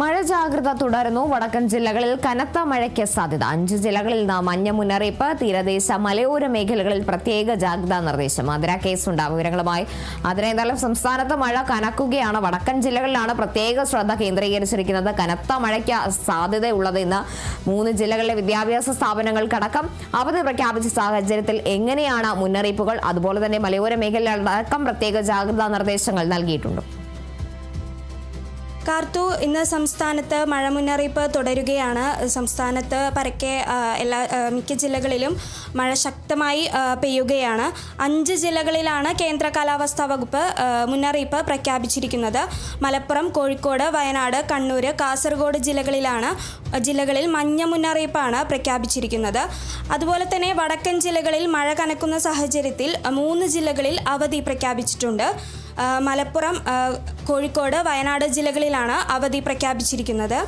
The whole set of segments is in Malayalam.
മഴ ജാഗ്രത തുടരുന്നു. വടക്കൻ ജില്ലകളിൽ കനത്ത മഴയ്ക്ക് സാധ്യത. 5 ജില്ലകളിൽ മഞ്ഞ മുന്നറിയിപ്പ്. തീരദേശ മലയോര മേഖലകളിൽ പ്രത്യേക ജാഗ്രതാ നിർദ്ദേശം. ആതിര കേസുണ്ടാകും. വിവരങ്ങളുമായി അതിനെന്തായാലും സംസ്ഥാനത്ത് മഴ കനക്കുകയാണ്. വടക്കൻ ജില്ലകളിലാണ് പ്രത്യേക ശ്രദ്ധ കേന്ദ്രീകരിച്ചിരിക്കുന്നത്. കനത്ത മഴയ്ക്ക് സാധ്യതയുള്ളത് ഇന്ന് 3 ജില്ലകളിലെ വിദ്യാഭ്യാസ സ്ഥാപനങ്ങൾക്കടക്കം അവധി പ്രഖ്യാപിച്ച സാഹചര്യത്തിൽ എങ്ങനെയാണ് മുന്നറിയിപ്പുകൾ? അതുപോലെ തന്നെ മലയോര മേഖലയിലടക്കം പ്രത്യേക ജാഗ്രതാ നിർദ്ദേശങ്ങൾ നൽകിയിട്ടുണ്ട്. കാർത്തു, ഇന്ന് സംസ്ഥാനത്ത് മഴ മുന്നറിയിപ്പ് തുടരുകയാണ്. സംസ്ഥാനത്ത് പരക്കെ മിക്ക ജില്ലകളിലും മഴ ശക്തമായി പെയ്യുകയാണ്. 5 ജില്ലകളിലാണ് കേന്ദ്ര കാലാവസ്ഥാ വകുപ്പ് മുന്നറിയിപ്പ് പ്രഖ്യാപിച്ചിരിക്കുന്നത്. മലപ്പുറം, കോഴിക്കോട്, വയനാട്, കണ്ണൂർ, കാസർഗോഡ് ജില്ലകളിൽ മഞ്ഞ മുന്നറിയിപ്പാണ് പ്രഖ്യാപിച്ചിരിക്കുന്നത്. അതുപോലെ തന്നെ വടക്കൻ ജില്ലകളിൽ മഴ കനക്കുന്ന സാഹചര്യത്തിൽ 3 ജില്ലകളിൽ അവധി പ്രഖ്യാപിച്ചിട്ടുണ്ട്. മലപ്പുറം, കോഴിക്കോട്, വയനാട് ജില്ലകളിലാണ് അവധി പ്രഖ്യാപിച്ചിരിക്കുന്നത്.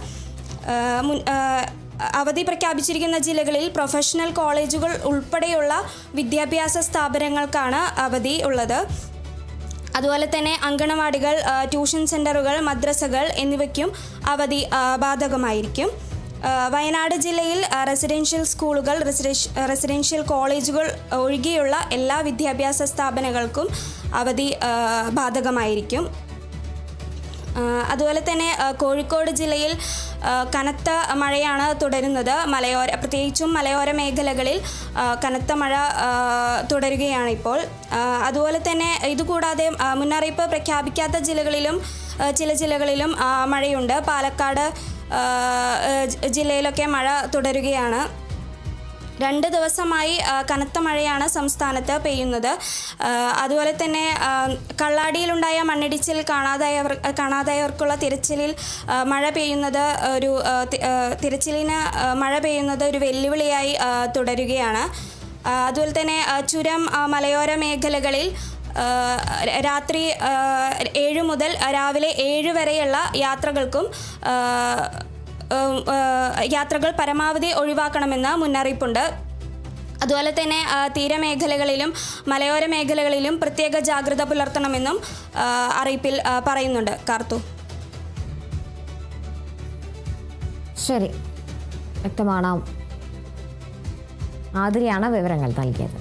അവധി പ്രഖ്യാപിച്ചിരിക്കുന്ന ജില്ലകളിൽ പ്രൊഫഷണൽ കോളേജുകൾ ഉൾപ്പെടെയുള്ള വിദ്യാഭ്യാസ സ്ഥാപനങ്ങൾക്കാണ് അവധി ഉള്ളത്. അതുപോലെ തന്നെ അങ്കണവാടികൾ, ട്യൂഷൻ സെൻ്ററുകൾ, മദ്രസകൾ എന്നിവയ്ക്കും അവധി ബാധകമായിരിക്കും. വയനാട് ജില്ലയിൽ റെസിഡൻഷ്യൽ സ്കൂളുകൾ, റെസിഡൻഷ്യൽ കോളേജുകൾ ഒഴികെയുള്ള എല്ലാ വിദ്യാഭ്യാസ സ്ഥാപനങ്ങൾക്കും അവധി ബാധകമായിരിക്കും. അതുപോലെ തന്നെ കോഴിക്കോട് ജില്ലയിൽ കനത്ത മഴയാണ് തുടരുന്നത്. പ്രത്യേകിച്ചും മലയോര മേഖലകളിൽ കനത്ത മഴ തുടരുകയാണ് ഇപ്പോൾ. അതുപോലെ തന്നെ ഇതുകൂടാതെ മുന്നറിയിപ്പ് പ്രഖ്യാപിക്കാത്ത ചില ജില്ലകളിലും മഴയുണ്ട്. പാലക്കാട് ജില്ലയിലൊക്കെ മഴ തുടരുകയാണ്. 2 ദിവസമായി കനത്ത മഴയാണ് സംസ്ഥാനത്ത് പെയ്യുന്നത്. അതുപോലെ തന്നെ കള്ളാടിയിലുണ്ടായ മണ്ണിടിച്ചിൽ കാണാതായവർക്കുള്ള തിരച്ചിലിൽ മഴ പെയ്യുന്നത് ഒരു വെല്ലുവിളിയായി തുടരുകയാണ്. അതുപോലെ തന്നെ ചുരം മലയോര മേഖലകളിൽ രാത്രി 7 മുതൽ രാവിലെ 7 വരെയുള്ള യാത്രകൾ പരമാവധി ഒഴിവാക്കണമെന്ന് മുന്നറിയിപ്പുണ്ട്. അതുപോലെ തന്നെ തീരമേഖലകളിലും മലയോര മേഖലകളിലും പ്രത്യേക ജാഗ്രത പുലർത്തണമെന്നും അറിയിപ്പിൽ പറയുന്നുണ്ട്. കാർത്തു, ശരി, വ്യക്തമാണ്. ആതിരയാണ് വിവരങ്ങൾ നൽകിയത്.